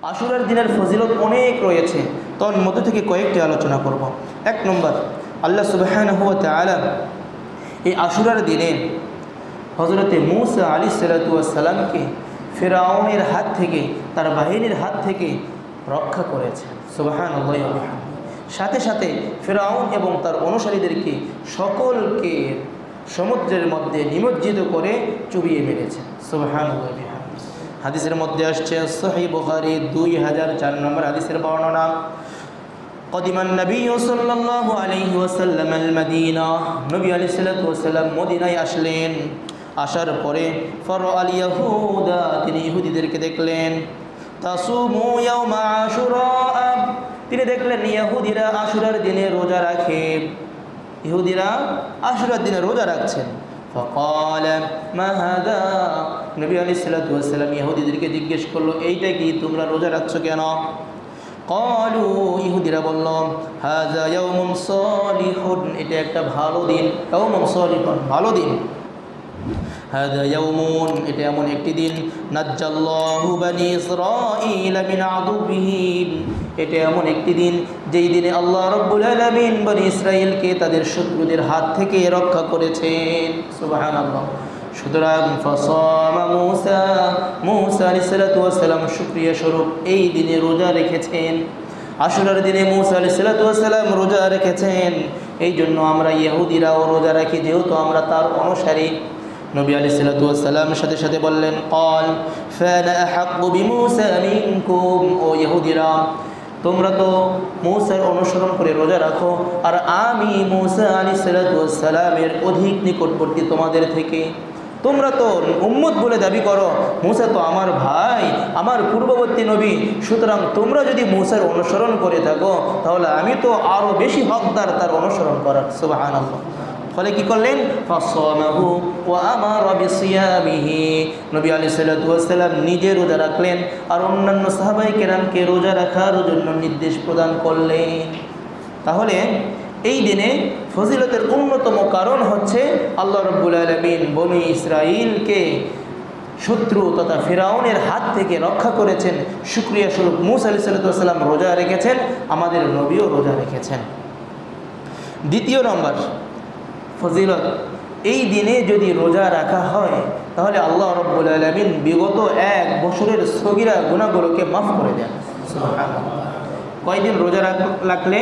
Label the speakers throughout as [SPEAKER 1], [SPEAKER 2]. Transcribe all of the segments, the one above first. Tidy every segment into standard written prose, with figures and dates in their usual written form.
[SPEAKER 1] আশুরার দিনের ফজিলত অনেক রয়েছে, তোর মধ্যে থেকে কয়েকটি আলোচনা করব। 1 নম্বর, আল্লাহ সুবহানাহু ওয়া তাআলা এই আশুরার দিনে হযরতে মূসা আলাইহিসসালাতু ওয়াস সালামকে ফিরআউনের হাত থেকে, তার বাহিনীর হাত থেকে রক্ষা করেছেন। সুবহানাল্লাহি ওয়া বিহামদিহি। সাথে সাথে ফিরআউন এবং তার অনুসারীদেরকে সকলকে সমুদ্রের মধ্যে নিমজ্জিত করে চুবিয়ে মেরেছেন। সুবহানাল্লাহি ওয়া বিহামদিহি। হাদিসের মধ্যে আসছে সহিহ বুখারী 2004 নম্বর হাদিসের বর্ণনা, কদিমান নবী সাল্লাল্লাহু আলাইহি ওয়াসাল্লাম আল মদিনা, নবী আলাইহিস সালাতু ওয়াসাল্লাম মদিনায় আসলেন। আসার পরে ফারাআল ইয়াহুদা, তিনি ইহুদিদেরকে দেখলেন, তাসুমু ইয়াউমা আশুরা, তিনি দেখলেন ইহুদিরা আশুরার দিনে রোজা রাখে, ইহুদিরা আশুরার দিনে রোজা রাখছেন। فقال ما هذا, নবী আলাইহিস সালাতু ওয়াসাল্লাম ইহুদিদেরকে জিজ্ঞেস করলো, এইটা কি, তোমরা রোজা রাখছো কেন? ক্বালু, ইহুদিরা বলল, হাযা ইয়াউমুন সালিহুন, এটা একটা ভালো দিন, ইয়াউমুন সালিহুন, ভালো দিন। হাযা ইয়াউমুন, এটা এমন একটি দিন, নাজ্জাল্লাহু বনি ইসরাঈল মিন আদুবিহিম, এটা এমন একটি দিন যেই দিনে আল্লাহ রাব্বুল আলামিন বনি ইসরাঈলকে তাদের শত্রুদের হাত থেকে রক্ষা করেছেন। সুবহানাল্লাহ। সুতরাং ফাসামা মূসা, মূসা আলাইহিস সালাতু ওয়াস সালাম শুকরিয়া স্বরূপ এই দিনে রোজা রেখেছেন। আশুরার দিনে মূসা আলাইহিস সালাতু ওয়াস সালাম রোজা রেখেছেন। এই জন্য আমরা ইহুদিরাও রোজা রাখি, যেহেতু আমরা তার অনুসারী। নবী আলাইহিস সালাতু ওয়াস সালাম সাথে সাথে বললেন, ক্বাল ফানা আহাক্কু বিমূসা মিনকুম, ও ইহুদিরা, তোমরা তো মূসার অনুসরণ করে রোজা রাখো, আর আমি মূসা আলাইহিস সালাতু ওয়াস সালামের অধিক নিকটবর্তী তোমাদের থেকে। তোমরা তো উম্মত বলে দাবি করো, মূসা তো আমার ভাই, আমার পূর্ববর্তী নবী, সুতরাং তোমরা যদি মূসার অনুসরণ করে থাকো তাহলে আমি তো আরও বেশি হকদার তার অনুসরণ করার। সুবহানাল্লাহ। ফলে কি করলেন? ফাসামাহু ওয়া আমারা বিসিয়ামিহি, নবী আলাইহিস সালাতু ওয়াস সালাম নিজে রোজা রাখলেন আর অন্যান্য সাহাবায়ে কেরামকে রোজা রাখার জন্য নির্দেশ প্রদান করলেন। তাহলে এই দিনে ফজিলতের অন্যতম কারণ হচ্ছে আল্লাহ রাব্বুল আলামিন বনি ইসরাঈলকে শত্রু তথা ফিরআউনের হাত থেকে রক্ষা করেছেন। শুকরিয়া স্বরূপ মূসা আলাইহিস সালাতু ওয়াস সালাম রোজা রেখেছেন, আমাদের নবীও রোজা রেখেছেন। দ্বিতীয় নম্বর ফজিলত, এই দিনে যদি রোজা রাখা হয় তাহলে আল্লাহ রাব্বুল আলামিন বিগত 1 বছরের সগীরা গুনাহগুলোকে মাফ করে দেন। সুবহানাল্লাহ। কয়দিন রোজা রাখলে?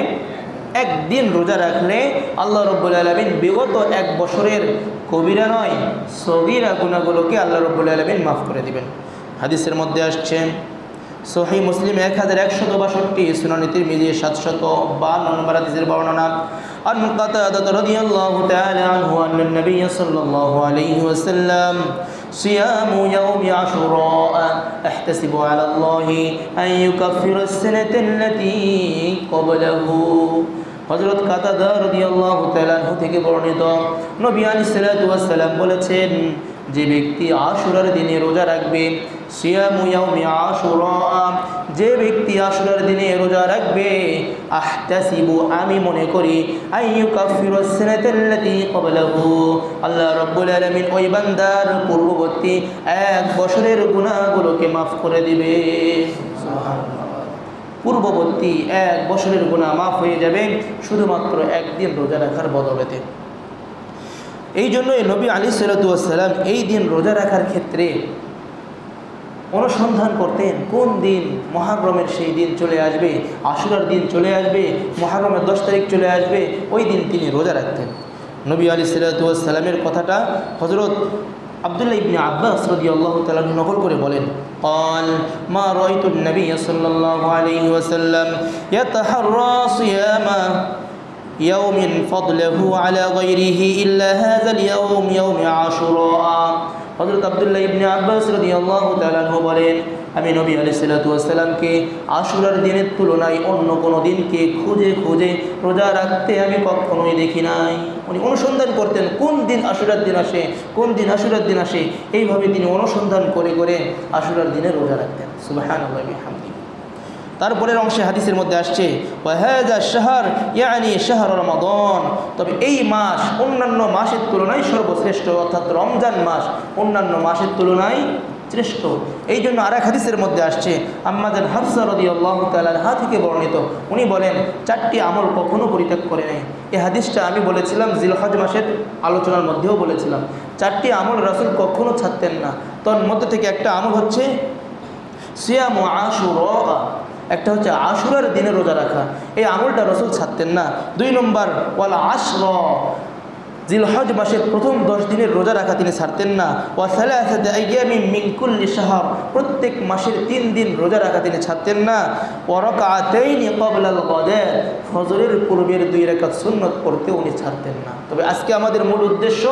[SPEAKER 1] একদিন রোজা রাখলে আল্লাহ রাব্বুল আলামিন বিগত 1 বছরের কবিরা নয় সগীরা গুনাহগুলোকে আল্লাহ রাব্বুল আলামিন মাফ করে দিবেন। হাদিসের মধ্যে আসছে সহিহ মুসলিম 1162, সুনান তিরমিজি 752 নম্বর হাদিসের বর্ণনা, আন কাতাদা রাদিয়াল্লাহু তাআলা আনহু আন্না নবী সাল্লাল্লাহু আলাইহি ওয়াসাল্লাম সিয়ামু ইয়াউমি আশুরা আহতাসিবু আলা আল্লাহি আন ইউকাফিরা আস-সানাতা আল্লাতী ক্বাবলাহু। হযরত কাতাদা রাদিয়াল্লাহু তাআলা আনহু থেকে বর্ণিত, নবী আলাইহিস সালাতু ওয়াস সালাম বলেছেন, যে ব্যক্তি আশুরার দিনে রোজা রাখবে, সিয়ামু ইয়াউমি আশুরা, যে ব্যক্তি আশুরার দিনে রোজা রাখবে, আহতাসিবু, আমি মনে করি, আইয়ুকাফিরু আস-সানাতা আল্লাতী ক্বাবলাহু, আল্লাহ রাব্বুল আলামিন ওই বান্দার পূর্ববর্তী 1 বছরের গুনাহগুলোকে মাফ করে দিবে। সুবহানাল্লাহ। পূর্ববর্তী 1 বছরের গুনাহ মাফ হয়ে যাবে শুধুমাত্র একদিন রোজা রাখার বদলেতে। এই জন্যই নবী আলাইহিস সালাতু ওয়াস সালাম এই দিন রোজা রাখার ক্ষেত্রে অনুসন্ধান করতেন, কোন দিন মুহররমের সেই দিন চলে আসবে, আশুরার দিন চলে আসবে, মুহররমের 10 তারিখ চলে আসবে, ওই দিন তিনি রোজা রাখতেন। নবী আলাইহিস সালাতু ওয়াস সালামের কথাটা হযরত আব্দুল্লাহ ইবনে আব্বাস রাদিয়াল্লাহু তাআলা নকল করে বলেন, قال ما رأيت النبي صلى الله عليه وسلم يتحرى صيام يوم فضله على غيره إلا هذا اليوم يوم عاشوراء। হযরত আব্দুল্লাহ ইবনে আব্বাস রাদিয়াল্লাহু তাআলা আনহু বলেন, আমি নবী আলাইহিস সালাতু ওয়াস সালামকে আশুরার দিনের তুলনায় অন্য কোনো দিনকে খুঁজে খুঁজে রোজা রাখতে আমি কখনোই দেখি নাই। উনি অনুসন্ধান করতেন কোন দিন আশুরার দিন আসে, কোন দিন আশুরার দিন আসে, এইভাবে তিনি অনুসন্ধান করে করে আশুরার দিনে রোজা রাখতেন। সুবহানাল্লাহি ওয়া বিহামদিহি। তারপরের অংশে হাদিসের মধ্যে আসছে, ওয়াহাযা শাহর ইয়ানি শাহর রমাদান, তবে এই মাস অন্যান্য মাসের তুলনায় সর্বশ্রেষ্ঠ, অর্থাৎ রমজান মাস অন্যান্য মাসের তুলনায় শ্রেষ্ঠ। এই জন্য আর এক হাদিসের মধ্যে আসছে, আম্মাজান হাফসা রাদিয়াল্লাহু তাআলা আনহা থেকে বর্ণিত, উনি বলেন 4টি আমল কখনো পরিত্যাগ করে নাই। এই হাদিসটা আমি বলেছিলাম জিলহজ মাসের আলোচনার মধ্যেও বলেছিলাম, 4টি আমল রাসূল কখনো ছাড়তেন না। তার মধ্যে থেকে একটা আমল হচ্ছে সিয়ামু আশুরা, একটা হচ্ছে আশুরার দিনে রোজা রাখা, এই আমলটা রাসূল ছাড়তেন না। 2 নম্বর ওয়াল আশরা, জিলহজ মাসের প্রথম 10 দিনের রোজা রাখা তিনি ছাড়তেন না। ওয়া সালাসাতু আইয়ামিন মিন কুল্লি শাহর, প্রত্যেক মাসের 3 দিন রোজা রাখা তিনি ছাড়তেন না। ওয়া রাকাতাইনি ক্বাবলাল গাদা, ফজরের পূর্বের 2 রাকাত সুন্নাত পড়তে উনি ছাড়তেন না। তবে আজকে আমাদের মূল উদ্দেশ্য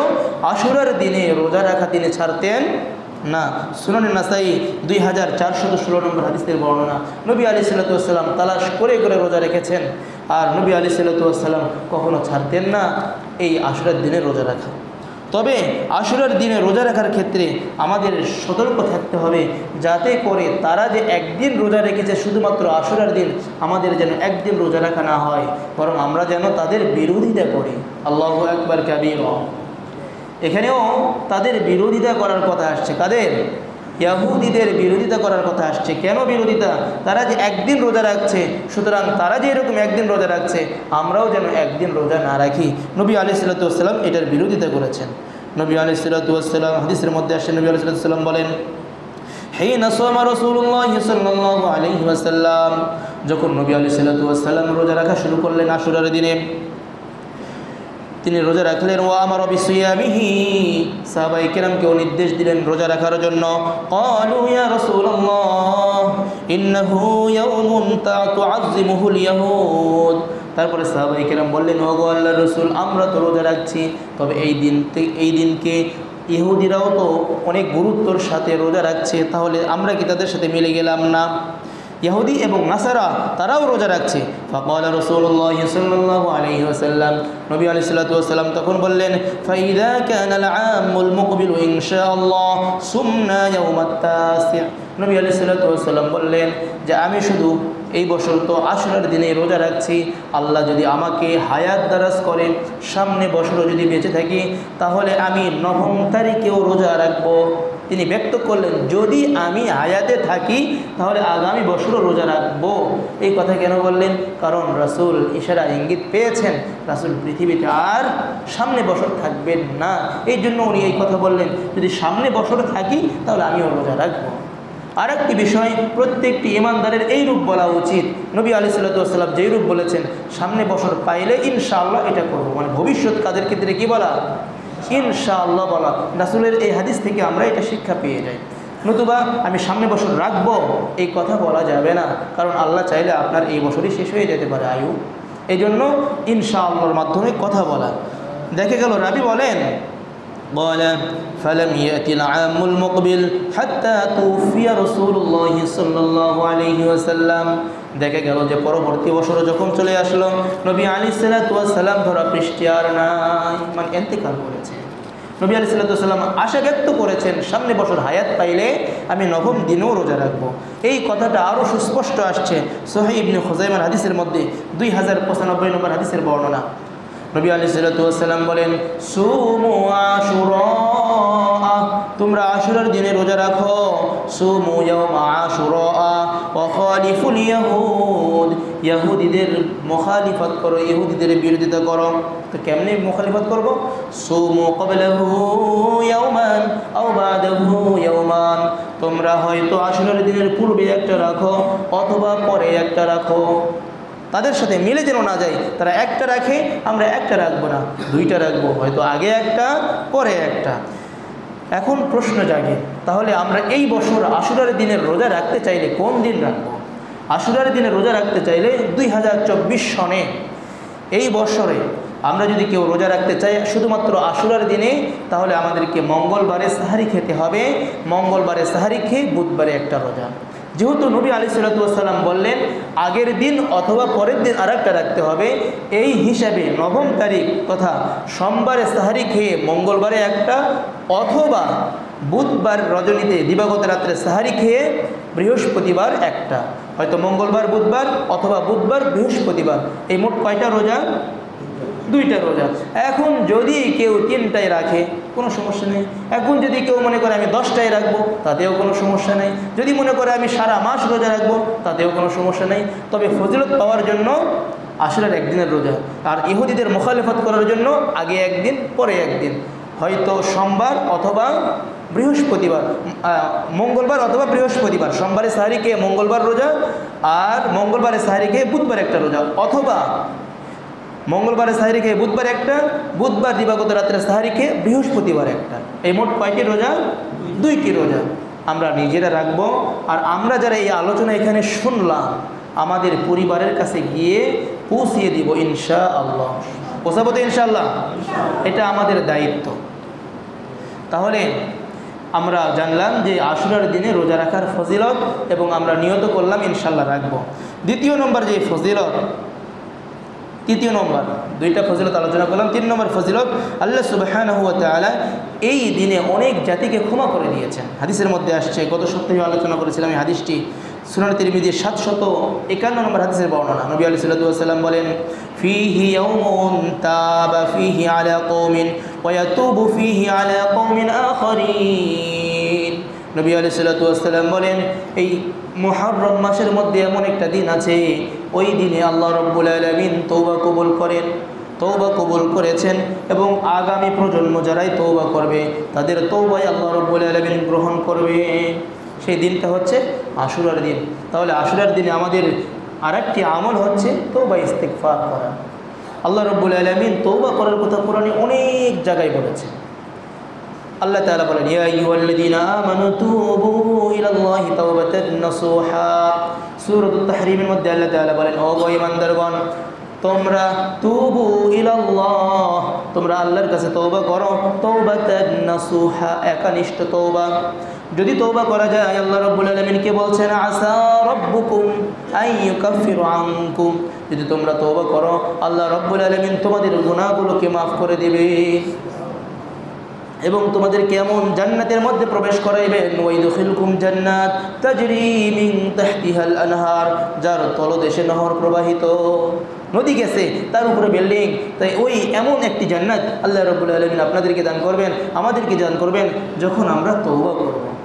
[SPEAKER 1] আশুরার দিনে রোজা রাখা তিনি ছাড়তেন না। সুনানে নাসাই 2416 নম্বর হাদিসের বর্ণনা, নবী আলাইহিস সালাতু ওয়াস সালাম তালাশ করে করে রোজা রেখেছেন, আর নবী আলাইহিস সালাতু ওয়াস সালাম কখনো ছাড়তেন না এই আশুরার দিনে রোজা রাখা। তবে আশুরার দিনে রোজা রাখার ক্ষেত্রে আমাদের সতর্ক থাকতে হবে, যাতে করে তারা যে একদিন রোজা রেখেছে শুধুমাত্র আশুরার দিন, আমাদের যেন একদিন রোজা রাখা না হয়, বরং আমরা যেন তাদের বিরোধিতা করি। আল্লাহু আকবার কাবীরা। এখানেও তাদের বিরোধিতা করার কথা আসছে, কাদের? ইহুদিদের বিরোধিতা করার কথা আসছে। কেন বিরোধিতা? তারা যে একদিন রোজা রাখছে, সুতরাং তারা যে এরকম একদিন রোজা রাখছে, আমরাও যেন একদিন রোজা না রাখি। নবী আলাইহিস সালাতু ওয়াস সালাম এটার বিরোধিতা করেছেন। নবী আলাইহিস সালাতু ওয়াস সালাম হাদিসের মধ্যে আসে, নবী আলাইহিস সালাতু ওয়াস সালাম বলেন, হিনা সামা রাসূলুল্লাহ সাল্লাল্লাহু আলাইহি ওয়াসাল্লাম, যখন নবী আলাইহিস সালাতু ওয়াস সালাম রোজা রাখা শুরু করলেন আশুরার দিনে, তিনি রোজা রাখলেন। ওয়া আমারা বিসিয়ামিহি, সাহাবায়ে কেরামকেও নির্দেশ দিলেন রোজা রাখার জন্য। ক্বালু ইয়া রাসূলুল্লাহ ইন্নাহু ইয়াউমুন তুআযযিমুহুল ইয়াহুদ, তারপরে সাহাবায়ে কেরাম বললেন, ওগো আল্লাহর রাসূল, আমরা তো রোজা রাখছি, তবে এই দিনকে ইহুদিরাও তো অনেক গুরুত্বর সাথে রোজা রাখছে, তাহলে আমরা কি তাদের সাথে মিলে গেলাম না? ইহুদি এবং নাসারা তারাও রোজা রাখছে। ফাকালা রাসূলুল্লাহ সাল্লাল্লাহু আলাইহি ওয়াসাল্লাম, নবী আলাইহিস সালাতু ওয়াসাল্লাম তখন বললেন, ফাইদা কানাল আমুল মুকবিল ইনশাআল্লাহ সুমনা ইয়াউমাত তাসি'। নবী আলাইহিস সালাতু ওয়াসাল্লাম বললেন যে আমি শুধু এই বছর তো আশুরার দিনে রোজা রাখছি, আল্লাহ যদি আমাকে হায়াত দারাজ করে, সামনে বছরও যদি বেঁচে থাকি, তাহলে আমি 9 তারিখেও রোজা রাখবো। তিনি ব্যক্ত করলেন, যদি আমি হায়াতে থাকি তাহলে আগামী বছরও রোজা রাখবো। এই কথা কেন বললেন? কারণ রাসূল ইশারা ইঙ্গিত পেয়েছেন রাসূল পৃথিবীতে আর সামনে বছর থাকবেন না, এই জন্য উনি এই কথা বললেন, যদি সামনে বছর থাকি তাহলে আমিও রোজা রাখবো। আর একটি বিষয়, প্রত্যেকটি ইমানদারের এই রূপ বলা উচিত। নবী আলাইহিস সালাতু ওয়াস সালাম যেই রূপ বলেছেন, সামনে বছর পাইলে ইনশাআল্লাহ এটা করবো, মানে ভবিষ্যৎ কাজের ক্ষেত্রে কি বলা? ইনশাআল্লাহ বলা। রাসূলের এই হাদিস থেকে আমরা এটা শিক্ষা পেয়ে যাই। নতুবা আমি সামনে বছর রাখবো এই কথা বলা যাবে না, কারণ আল্লাহ চাইলে আপনার এই বছরই শেষ হয়ে যেতে পারে আয়ু। এই জন্য ইনশাআল্লাহর মাধ্যমে কথা বলা। দেখে গেল রাবি বলেন, قال فلم يأتي العام المقبل حتى توفي رسول الله صلى الله عليه وسلم। দেখা গেল যে পরবর্তী বছর যখন চলে আসলো, নবী আলাইহিস সালাতু ওয়াস সালাম ধরা পৃষ্ঠে আর নাই, মানে ইন্তেকাল করেছে। নবী আলাইহিস সালাতু ওয়াস সালাম আশা ব্যক্ত করেছেন, সামনে বছর হায়াত পাইলে আমি 9ম দিনেও রোজা রাখবো। এই কথাটা আরও সুস্পষ্ট আসছে সহিহ ইবনে খুজাইমার হাদিসের মধ্যে 2095 নম্বর হাদিসের বর্ণনা। নবী আলাইহিস সালাতু ওয়াস সালাম বলেন, সুমু আশুরা, তোমরা আশুরার দিনে রোজা রাখো। সুমু ইয়াউমা আশুরা ওয়া খালিফুল ইয়াহুদ, ইহুদিদের মুখালিফত করো, ইহুদিদের বিরোধিতা করো। তো কেমনে মুখালিফত করব? সুমু ক্বাবলাহু ইয়াউমান আও বাদাহু ইয়াউমান, তোমরা হয়তো আশুরার দিনের পূর্বে একটা রাখো অথবা পরে একটা রাখো। তাদের সাথে মিলে যেন না যায়, তারা একটা রাখে আমরা একটা রাখবো না, 2টা রাখবো, হয়তো আগে একটা পরে একটা। এখন প্রশ্ন জাগে, তাহলে আমরা এই বছর আশুরার দিনের রোজা রাখতে চাইলে কোন দিন রাখবো? আশুরার দিনে রোজা রাখতে চাইলে 2024 সনে এই বছরে আমরা যদি কেউ রোজা রাখতে চাই শুধুমাত্র আশুরার দিনে, তাহলে আমাদেরকে মঙ্গলবারে সাহারি খেতে হবে। মঙ্গলবারে সাহারি খেয়ে বুধবারে একটা রোজা। যেহেতু নবী আলাইহিস সালাতু ওয়াস সালাম বললেন আগের দিন অথবা পরের দিন আরেকটা রাখতে হবে, এই হিসাবে 9ম তারিখ তথা সোমবারে সাহারি খেয়ে মঙ্গলবারে একটা, অথবা বুধবার রজনীতে দিবাগত রাত্রে সাহারি খেয়ে বৃহস্পতিবার একটা, হয়তো মঙ্গলবার বুধবার অথবা বুধবার বৃহস্পতিবার। এই মোট কয়টা রোজা? 2টা রোজা। এখন যদি কেউ 3টাই রাখে কোনো সমস্যা নেই। এখন যদি কেউ মনে করে আমি 10টাই রাখবো, তাতেও কোনো সমস্যা নেই। যদি মনে করে আমি সারা মাস রোজা রাখবো, তাতেও কোনো সমস্যা নেই। তবে ফজিলত পাওয়ার জন্য আশুরার একদিনের রোজা, আর ইহুদিদের মুখালিফত করার জন্য আগে একদিন পরে একদিন, হয়তো সোমবার অথবা বৃহস্পতিবার, মঙ্গলবার অথবা বৃহস্পতিবার। সোমবারে সাহারি খেয়ে মঙ্গলবার রোজা, আর মঙ্গলবারে সাহারি খেয়ে বুধবার একটা রোজা, অথবা মঙ্গলবারে সাহারি খেয়ে বুধবার একটা, বুধবার দিবাগত রাত্রে সাহারি খেয়ে বৃহস্পতিবার একটা। এই মোট কয়টি রোজা? 2টি রোজা আমরা নিজেরা রাখবো। আর আমরা যারা এই আলোচনা এখানে শুনলাম, আমাদের পরিবারের কাছে গিয়ে পৌঁছিয়ে দিব ইনশাআল্লাহ। পৌঁছাবো তো ইনশাআল্লাহ? এটা আমাদের দায়িত্ব। তাহলে আমরা জানলাম যে আশুরার দিনে রোজা রাখার ফজিলত, এবং আমরা নিয়ত করলাম ইনশাআল্লাহ রাখবো। দ্বিতীয় নম্বর যে ফজিলত, তৃতীয় নম্বর 2টা ফজিলত আলোচনা করলাম। 3 নম্বর ফজিলত, আল্লাহ সুবহানাহু ওয়া তাআলা এই দিনে অনেক জাতিকে ক্ষমা করে দিয়েছেন। হাদিসের মধ্যে আসছে, গত সপ্তাহে আলোচনা করেছিলাম এই হাদিসটি, সুনান তিরমিজির 751 নম্বর হাদিসের বর্ণনা। নবী আলাইহিস সাল্লাতু ওয়াস সালাম বলেন, ফীহি ইয়াউমুন তাবা ফীহি আলা কওমিন ওয়া ইয়াতুবু ফীহি আলা কওমিন আখারিন। নবী আলাইহিস সাল্লাতু ওয়াস সালাম বলেন, এই মুহররম মাসের মধ্যে এমন একটা দিন আছে, ওই দিনে আল্লাহ রাব্বুল আলামিন তওবা কবুল করেন, তওবা কবুল করেছেন, এবং আগামী প্রজন্ম যারাই তওবা করবে তাদের তওবাই আল্লাহ রাব্বুল আলামিন গ্রহণ করবে। সেই দিনটা হচ্ছে আশুরার দিন। তাহলে আশুরার দিনে আমাদের আরেকটি আমল হচ্ছে তওবা ইস্তিগফার করা। আল্লাহ রাব্বুল আলামিন তওবা করার কথা কোরআনে অনেক জায়গায় বলেছেন। আল্লাহ তাআলা বলেন, ইয়া আইয়ুহাল্লাযীনা আমানু তুবু ইলাল্লাহি তাওবাতান নাসুহা। সূরাতুত তাহরীমের মধ্যে আল্লাহ তাআলা বলেন, ও ঈমানদারগণ, তোমরা তুবু ইলাল্লাহ, তোমরা আল্লাহর কাছে তওবা করো, তাওবাতান নাসুহা, একনিষ্ঠ তওবা। যদি তওবা করা যায়, আল্লাহ রাব্বুল আলামিন কে বলছেন, আসা রাব্বুকুম আইয়ুকাফিরু আনকুম, যদি তোমরা তওবা করো আল্লাহ রাব্বুল আলামিন তোমাদের গুনাহগুলোকে মাফ করে দেবে এবং তোমাদের কেমন জান্নাতের মধ্যে প্রবেশ করাইবেন। ওয়াইদখিলকুম জান্নাত তাজরি মিন তাহতিহাল আনহার, যার তলদেশে নহর প্রবাহিত, নদী গেছে তার উপরে বিল্ডিং। তাই ওই এমন একটি জান্নাত আল্লাহ রাব্বুল আলামিন আপনাদেরকে দান করবেন, আমাদেরকে দান করবেন, যখন আমরা তওবা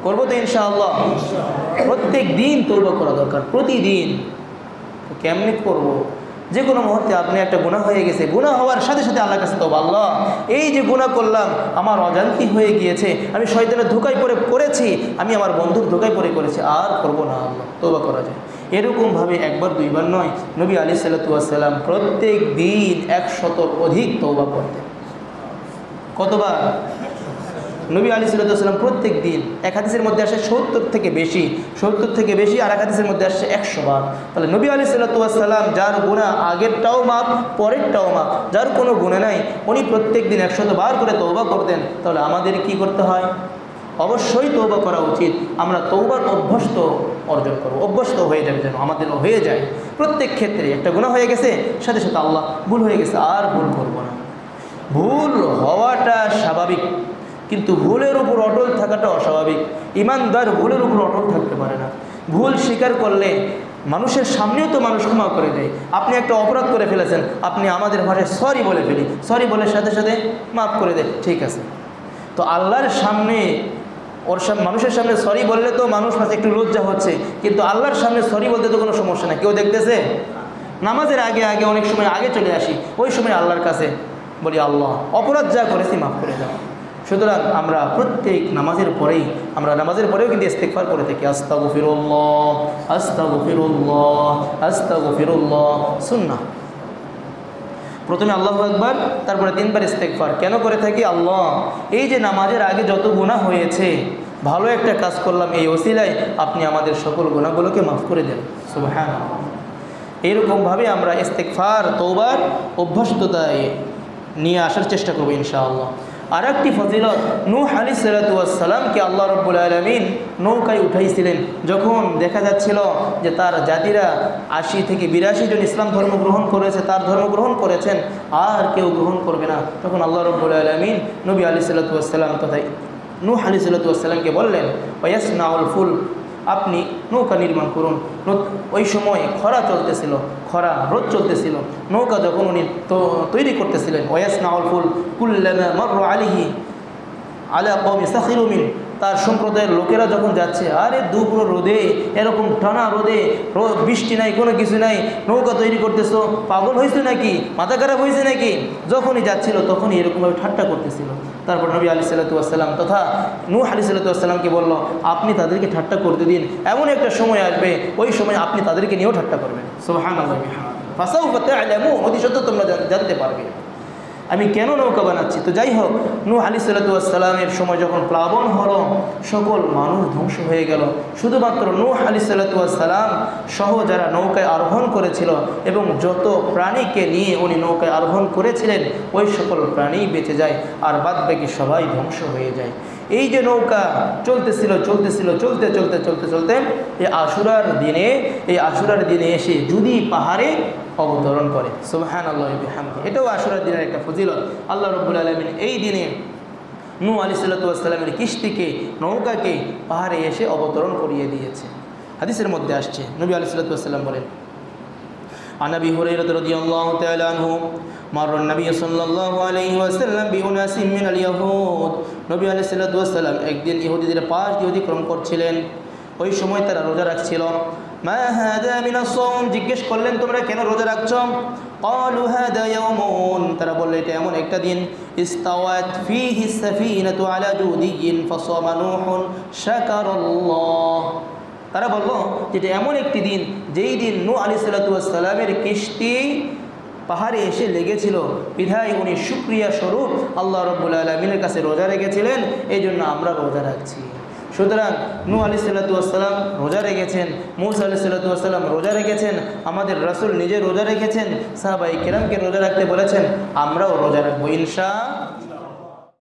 [SPEAKER 1] করব তো ইনশাআল্লাহ। প্রত্যেক দিন তওবা করা দরকার, প্রতিদিন। কেমনে করব? যে কোনো মুহূর্তে আপনি একটা গুনাহ হয়ে গেছে, গুনাহ হওয়ার সাথে সাথে আল্লাহর কাছে তওবা, আল্লাহ এই যে গুনাহ করলাম আমার অজান্তি হয়ে গিয়েছে, আমি শয়তানের ধোঁকায় পড়ে করেছি, আমি আমার বন্ধুর ধোঁকায় পড়ে করেছি, আর করব না, আল্লাহ তওবা করা যায়। এরকমভাবে একবার দুইবার নয়, নবী আলাইহিস সাল্লাতু ওয়াস সালাম প্রত্যেক দিন 100 অধিক তওবা করতেন। কতবার? নবী আলাইহিস সাল্লাতু ওয়াস সালাম প্রত্যেক দিন, এক হাদিসের মধ্যে আসে 70 থেকে বেশি, আর এক হাদিসের মধ্যে আসছে 100 বার। তাহলে নবী আলাইহিস সাল্লাতু ওয়াস সালাম যার গুনাহ আগেরটাও মাপ, পরেরটাও মাপ, যার কোনো গুনাহ নাই, উনি প্রত্যেক দিন 100 বার করে তওবা করতেন। তাহলে আমাদের কি করতে হয়? অবশ্যই তওবা করা উচিত। আমরা তওবার অভ্যস্ত অর্জন করব, অভ্যস্ত হয়ে যাবে, যেন আমাদের হয়ে যায়। প্রত্যেক ক্ষেত্রে একটা গুনাহ হয়ে গেছে, সাথে সাথে আল্লাহ ভুল হয়ে গেছে, আর ভুল করব না। ভুল হওয়াটা স্বাভাবিক, কিন্তু ভুলের উপর অটল থাকাটা অস্বাভাবিক। ইমানদার ভুলের উপর অটল থাকতে পারে না। ভুল স্বীকার করলে মানুষের সামনেও তো মানুষ ক্ষমা করে দেয়। আপনি একটা অপরাধ করে ফেলেছেন, আপনি আমাদের ভাষায় সরি বলে ফেলি, সরি বলে সাথে সাথে মাফ করে দেয়, ঠিক আছে। তো আল্লাহর সামনে, মানুষের সামনে সরি বললে তো মানুষ মাঝে একটু লজ্জা হচ্ছে, কিন্তু আল্লাহর সামনে সরি বলতে তো কোনো সমস্যা নেই, কেউ দেখতেছে। নামাজের আগে অনেক সময় আগে চলে আসি, ওই সময় আল্লাহর কাছে বলি, আল্লাহ অপরাধ যা করেছি মাফ করে দাও। সুতরাং আমরা প্রত্যেক নামাজের পরেও কিন্তু ইস্তিগফার করে থাকি, আস্তাগফিরুল্লাহ আস্তাগফিরুল্লাহ আস্তাগফিরুল্লাহ। সুন্নাহ প্রথমে আল্লাহু আকবার, তারপরে 3 বার ইস্তিগফার। কেন করে থাকি? আল্লাহ এই যে নামাজের আগে যত গুনাহ হয়েছে, ভালো একটা কাজ করলাম, এই ওসিলায় আপনি আমাদের সকল গুনাহগুলোকে মাফ করে দেন, সুবহানাল্লাহ। এইরকমভাবে আমরা ইস্তিগফার, তওবার অভ্যস্ততায় নিয়ে আসার চেষ্টা করব ইনশাআল্লাহ। আর একটি ফজিলত, নূহ আলাইহিস সালাতু ওয়াস সালামকে আল্লাহ রাব্বুল আলামিন নৌকায় উঠাইছিলেন। যখন দেখা যাচ্ছিল যে তার জাতিরা 80 থেকে 82 জন ইসলাম ধর্ম গ্রহণ করেছে, তার ধর্ম গ্রহণ করেছেন, আর কেউ গ্রহণ করবে না, তখন আল্লাহ রাব্বুল আলামিন নবী আলাইহিস সালাতু ওয়াস সালাম তথা নূহ আলাইহিস সালাতু ওয়াস সালামকে বললেন, ওয়াসনাউল ফুল, আপনি নৌকা নির্মাণ করুন। ওই সময় খরা চলতেছিল, খরা রোদ চলতেছিল। নৌকা যখন উনি তৈরি করতেছিলেন, ওয়াসনাউল ফুল কুল্লামা মাররা আলাইহি আলা কওমি সাখিরু মিন, তার সম্প্রদায়ের লোকেরা যখন যাচ্ছে, আরে দুপুর রোদে, এরকম টানা রোদে, বৃষ্টি নাই, কোনো কিছু নাই, নৌকা তৈরি করতেছো, পাগল হয়েছে নাকি, মাথা খারাপ হয়েছে নাকি, যখনই যাচ্ছিল তখনই এরকমভাবে ঠাট্টা করতেছিল। তারপর নবী আলাইহিসসালাতু ওয়াসসালাম তথা নূহ আলাইহিসসালাতু ওয়াসসালামকে বলল, আপনি তাদেরকে ঠাট্টা করতে দিন, এমন একটা সময় আসবে ওই সময় আপনি তাদেরকে নিয়েও ঠাট্টা করবেন। সুবহানাল্লাহ, ফাসাউফা তা'লামুন, অতি সত্য তোমরা জানতে পারবে আমি কেন নৌকা বানাচ্ছি। তো যাই হোক, নূহ আলাইহিসসালাতু ওয়াসসালামের সময় যখন প্লাবন হলো, সকল মানুষ ধ্বংস হয়ে গেল। শুধুমাত্র নূহ আলাইহিসসালাতু ওয়াসসালাম সহ যারা নৌকায় আরোহণ করেছিল এবং যত প্রাণীকে নিয়ে উনি নৌকায় আরোহণ করেছিলেন, ওই সকল প্রাণী বেঁচে যায়, আর বাদবাকি সবাই ধ্বংস হয়ে যায়। এই যে নৌকা চলতেছিল চলতে এই আশুরার দিনে এসে যদি পাহাড়ে অবতরণ করে। সুবহানাল্লাহ ওয়া বিহামদিহি, এটাও আশুরার দিনের একটা ফজিলত। আল্লাহ রাব্বুল আলামিন এই দিনে নূহ আলাইহিসসালাতু ওয়াসসালামের কিস্তিকে, নৌকাকে পাহাড়ে এসে অবতরণ করিয়ে দিয়েছে। হাদিসের মধ্যে আসছে, নবী আলাইহিসসালাতু ওয়াসসালাম বলেন, عن ابي هريره رضي الله تعالى عنه مر النبي صلى الله عليه وسلم بأناس من اليهود, নবী আলাইহিসসালাতু ওয়াসসালাম একদিন ইহুদিদের পাশ দিয়ে অতিক্রম করছিলেন। ওই সময় তারা রোজা রাখছিল। মা হাদা মিনাস সাওম, জিজ্ঞেস করলেন তোমরা কেন রোজা রাখছো? ক্বালু হাদা ইয়াউমুন, তারা বলল এটা এমন একটা দিন, ইস্তাওয়াত ফীহি সাফিনাতু আলা জুদিয়িন ফাসামা নূহুন শাকারাল্লাহ, তারা বলল যেটা এমন একটি দিন যেই দিন নূহ আলাইহিসসালাতু ওয়াসসালামের কিস্তি পাহাড়ে এসে লেগেছিল, বিধায় উনি শুকরিয়া স্বরূপ আল্লাহ রাব্বুল আলামিনের কাছে রোজা রেখেছিলেন, এই জন্য আমরা রোজা রাখছি। সুতরাং নূহ আলাইহিসসালাতু ওয়াসসালাম রোজা রেখেছেন, মূসা আলাইহিসসালাতু ওয়াসসালাম রোজা রেখেছেন, আমাদের রাসূল নিজে রোজা রেখেছেন, সাহাবায়ে কেরামকে রোজা রাখতে বলেছেন, আমরাও রোজা রাখবো ইনশাআল্লাহ।